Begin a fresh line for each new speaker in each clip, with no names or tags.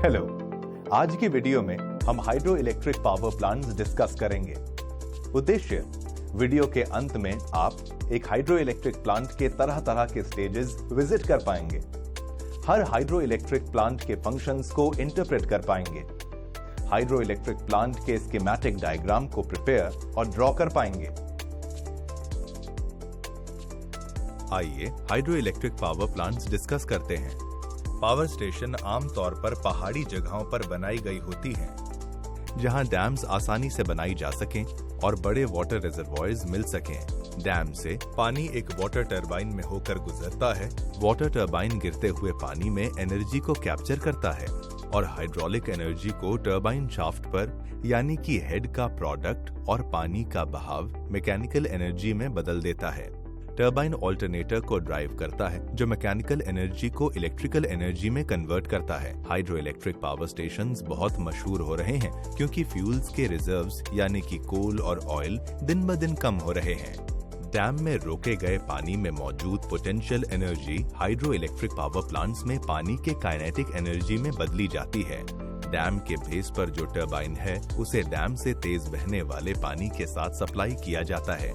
Hello, आज की video में हम hydro electric power plants discuss करेंगे। उद्देश्य, वीडियो के अंत में आप एक हाइड्रो इलेक्ट्रिक प्लांट के तरह तरह के स्टेजेस विजिट कर पाएंगे। हर हाइड्रो इलेक्ट्रिक प्लांट के फंक्शंस को इंटरप्रेट कर पाएंगे। हाइड्रो इलेक्ट्रिक प्लांट के स्कीमेटिक डायग्राम को प्रिपेयर और ड्रॉ कर पाएंगे। आइए hydro electric power plants discuss करते हैं। पावर स्टेशन आमतौर पर पहाड़ी जगहों पर बनाई गई होती हैं, जहां डैम्स आसानी से बनाई जा सकें और बड़े वाटर रिजर्वॉयर्स मिल सकें। डैम से पानी एक वाटर टरबाइन में होकर गुजरता है। वाटर टरबाइन गिरते हुए पानी में एनर्जी को कैप्चर करता है और हाइड्रोलिक एनर्जी को टरबाइन शाफ्ट पर यानी कि हेड का प्रोडक्ट और पानी का बहाव मैकेनिकल एनर्जी में बदल देता है। टरबाइन ऑल्टरनेटर को ड्राइव करता है, जो मैकेनिकल एनर्जी को इलेक्ट्रिकल एनर्जी में कन्वर्ट करता है। हाइड्रो इलेक्ट्रिक पावर स्टेशंस बहुत मशहूर हो रहे हैं क्योंकि फ्यूल्स के रिजर्व्स यानी कि कोल और ऑयल दिन ब दिन कम हो रहे हैं। डैम में रोके गए पानी में मौजूद potential energy hydro electric power plants में पानी के काइनेटिक एनर्जी में बदली जाती है। डैम के बेस पर जो टरबाइन है, उसे डैम से तेज बहने वाले पानी के साथ सप्लाई किया जाता है।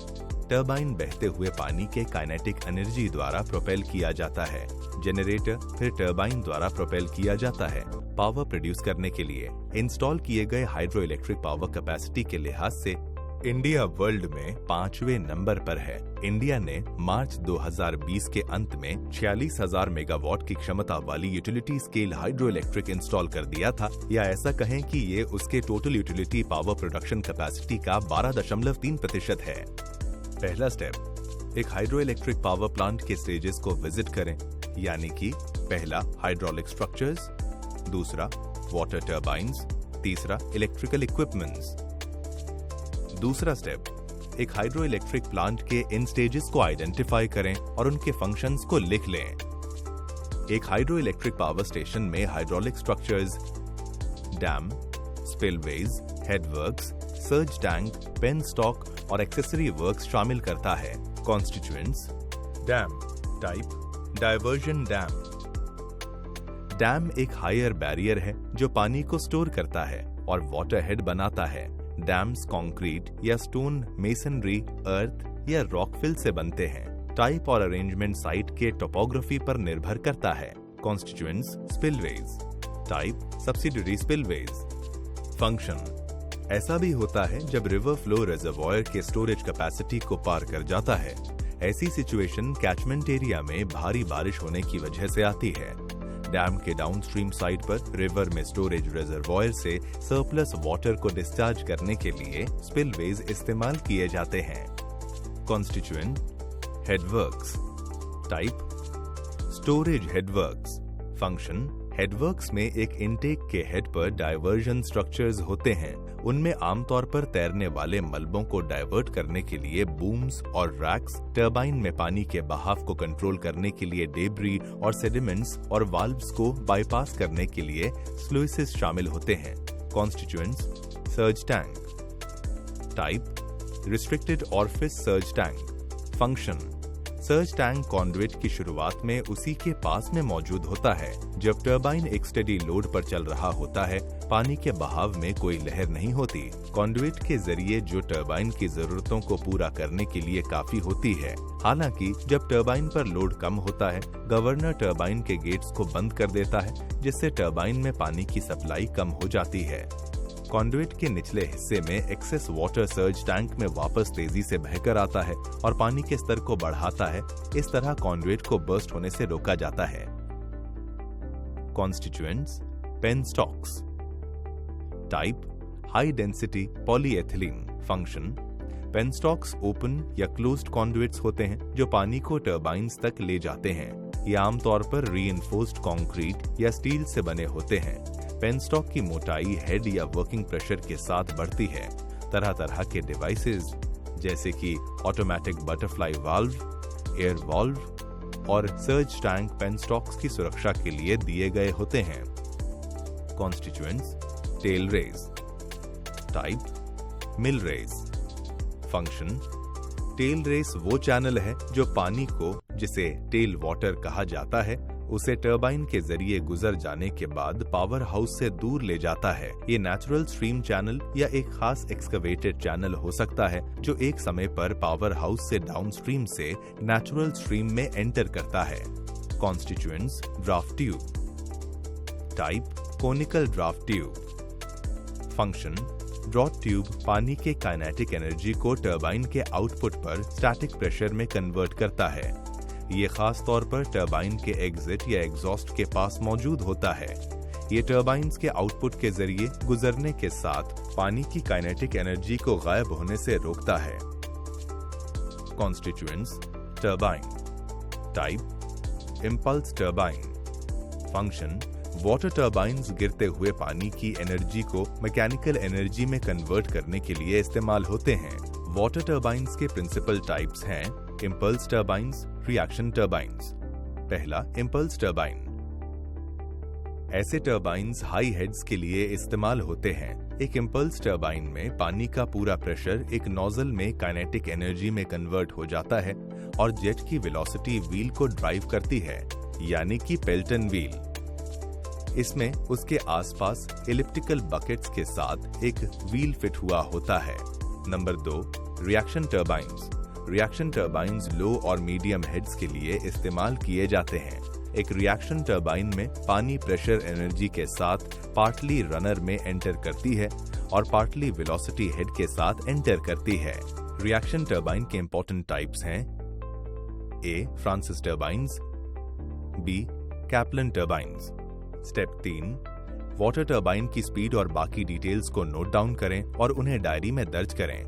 टरबाइन बहते हुए पानी के काइनेटिक एनर्जी द्वारा प्रोपेल किया जाता है। जनरेटर फिर टरबाइन द्वारा प्रोपेल किया जाता है। पावर प्रोड्यूस करने के लिए इंस्टॉल किए गए हाइड्रो इलेक्ट्रिक पावर कैपेसिटी के लिहाज से इंडिया वर्ल्ड में 5वें नंबर पर है। इंडिया ने मार्च 2020 के अंत में 46,000 मेगावाट की क्षमता वाली utility scale hydro electric install कर दिया था, या ऐसा कहें कि ये उसके total utility power production capacity का 12.3% है। पहला स्टेप, एक हाइड्रो इलेक्ट्रिक पावर प्लांट के स्टेजेस को विजिट करें, यानी कि पहला हाइड्रोलिक स्ट्रक्चर्स, दूसरा वाटर टरबाइंस, तीसरा इलेक्ट्रिकल इक्विपमेंट्स। दूसरा स्टेप, एक हाइड्रो इलेक्ट्रिक प्लांट के इन स्टेजेस को आइडेंटिफाई करें और उनके फंक्शंस को लिख लें। एक हाइड्रो इलेक्ट्रिक पावर स्टेशन में hydraulic structures dam, spillways, headworks, surge tank, pen stock और एक्सेसरी वर्क्स शामिल करता है। Constituents: dam type, diversion dam. Dam एक हायर बैरियर है जो पानी को स्टोर करता है और वाटर हेड बनाता है। डैम्स कंक्रीट या स्टोन, मेसनरी, अर्थ या रॉकफिल से बनते हैं। टाइप और अरेंजमेंट साइट के टोपोग्राफी पर निर्भर करता है। Constituents: spillways type, subsidiary spillways. Function: ऐसा भी होता है जब रिवर फ्लो रिजर्वॉयर के स्टोरेज कैपेसिटी को पार कर जाता है। ऐसी सिचुएशन कैचमेंट एरिया में भारी बारिश होने की वजह से आती है। डैम के डाउनस्ट्रीम साइड पर रिवर में स्टोरेज रिजर्वॉयर से सरप्लस वाटर को डिस्चार्ज करने के लिए स्पिलवेज इस्तेमाल किए जाते हैं। Constituent: headworks type, storage headworks. Function: headworks में एक इनटेक के हेड पर डायवर्जन स्ट्रक्चर्स होते हैं। उनमें आमतौर पर तैरने वाले मलबों को डाइवर्ट करने के लिए बूम्स और रैक्स, टरबाइन में पानी के बहाव को कंट्रोल करने के लिए डेब्री और सेडिमेंट्स और वाल्व्स को बाईपास करने के लिए स्लुइसेस शामिल होते हैं। Constituents: surge tank type, restricted orifice surge tank. Function: surge tank conduit की शुरुआत में उसी के पास में मौजूद होता है। जब टरबाइन एक स्टेडी लोड पर चल रहा होता है, पानी के बहाव में कोई लहर नहीं होती। कॉन्डुइट के जरिए जो टरबाइन की जरूरतों को पूरा करने के लिए काफी होती है। हालांकि जब टरबाइन पर लोड कम होता है, गवर्नर टरबाइन के गेट्स को बंद कर देता है, जिससे टरबाइन में पानी की सप्लाई कम हो जाती है। कॉन्डुइट के निचले हिस्से में एक्सेस वाटर सर्ज टैंक में वापस तेजी से बहकर आता है और पानी के स्तर को बढ़ाता है। इस तरह कॉन्डुइट को बर्स्ट होने से रोका जाता है। Constituents: pen stocks type, high density polyethylene. Function: pen stocks open या क्लोज्ड कॉन्डुइट्स होते हैं जो पानी को टरबाइंस तक ले जाते हैं। ये आमतौर पर रीइंफोर्स्ड कंक्रीट या स्टील से बने होते हैं। पेन स्टॉक की मोटाई हेड या वर्किंग प्रेशर के साथ बढ़ती है। तरह तरह के डिवाइसेस जैसे कि automatic butterfly valve, air valve और सर्ज टैंक पेन स्टॉक्स की सुरक्षा के लिए दिए गए होते हैं। कॉन्स्टिट्यूएंट्स: टेल रेज टाइप, मिल रेज। फंक्शन: टेल रेस वो चैनल है जो पानी को, जिसे टेल वाटर कहा जाता है, उसे टरबाइन के जरिए गुजर जाने के बाद पावर हाउस से दूर ले जाता है। ये नेचुरल स्ट्रीम चैनल या एक खास एक्सकवेटेड चैनल हो सकता है जो एक समय पर पावर हाउस से डाउनस्ट्रीम से नेचुरल स्ट्रीम में एंटर करता है। Constituents draft tube. Type conical draft tube. Function draft tube पानी के काइनेटिक एनर्जी को टरबाइन के आउटपुट पर स्टैटिक प्रेशर में कन्वर्ट करता है। ये खास तौर पर टरबाइन के एग्जिट या एग्जॉस्ट के पास मौजूद होता है। ये टरबाइन्स के आउटपुट के जरिए गुजरने के साथ पानी की काइनेटिक एनर्जी को गायब होने से रोकता है। Constituents turbine. Type impulse turbine. Function water turbines गिरते हुए पानी की एनर्जी को मैकेनिकल एनर्जी में कन्वर्ट करने के लिए इस्तेमाल होते हैं। वाटर टरबाइन्स के प्रिंसिपल टाइप्स हैं इम्पल्स टरबाइन्स, रिएक्शन टरबाइन्स। पहला इम्पल्स टरबाइन। ऐसे टरबाइन्स हाई हेड्स के लिए इस्तेमाल होते हैं। एक इम्पल्स टरबाइन में पानी का पूरा प्रेशर एक नोजल में काइनेटिक एनर्जी में कन्वर्ट हो जाता है और जेट की वेलोसिटी व्हील को ड्राइव करती है, यानी कि पेल्टन व्हील। इसमें उसके आसपास एलिप्टिकल बकेट्स के साथ एक व्हील फिट हुआ होता है। Number 2 reaction turbines. Reaction turbines low और मीडियम हेड्स के लिए इस्तेमाल किए जाते हैं। एक रिएक्शन टरबाइन में पानी प्रेशर एनर्जी के साथ पार्टली रनर में एंटर करती है और पार्टली वेलोसिटी हेड के साथ एंटर करती है। रिएक्शन टरबाइन के इंपॉर्टेंट टाइप्स हैं A Francis turbines, B Kaplan turbines. Step 3 water turbine की स्पीड और बाकी डिटेल्स को नोट डाउन करें और उन्हें डायरी में दर्ज करें।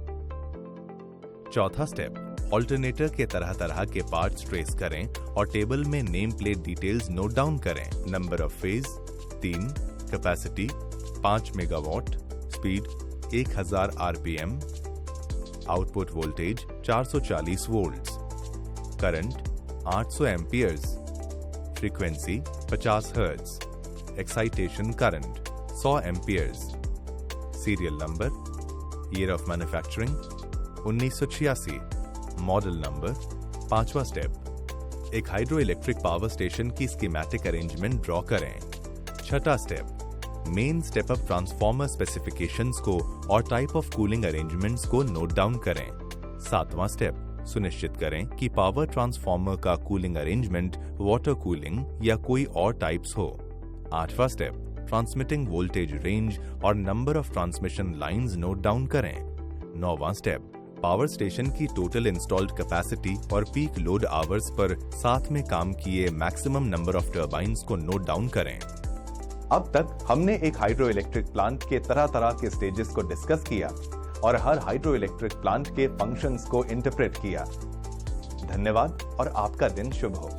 चौथा स्टेप ऑल्टरनेटर के तरह तरह के पार्ट्स ट्रेस करें और टेबल में name plate details note down करें। Number of phase 3, capacity 5 megawatt, speed 1000 RPM, output voltage 440 volts, current 800 amperes, frequency 50 hertz, excitation current 100 amperes, serial number, year of manufacturing 1986, model number. पांचवा step एक hydro electric power station की schematic arrangement draw करें। छठा step main step up transformer specifications को और type of cooling arrangements को note down करें। सातवां स्टेप सुनिश्चित करें कि पावर ट्रांसफॉर्मर का कूलिंग अरेंजमेंट वाटर कूलिंग या कोई और टाइप्स हो। आठवां स्टेप ट्रांसमिटिंग वोल्टेज रेंज और number of transmission lines note down करें। नौवां स्टेप पावर स्टेशन की टोटल इंस्टॉल्ड कैपेसिटी और पीक लोड आवर्स पर साथ में काम किए मैक्सिमम नंबर ऑफ टरबाइन्स को नोट डाउन करें।
अब तक हमने एक हाइड्रो इलेक्ट्रिक प्लांट के तरह तरह के स्टेजेस को डिस्कस किया और हर हाइड्रो इलेक्ट्रिक प्लांट के फंक्शंस को इंटरप्रेट किया। धन्यवाद और आपका दिन शुभ हो।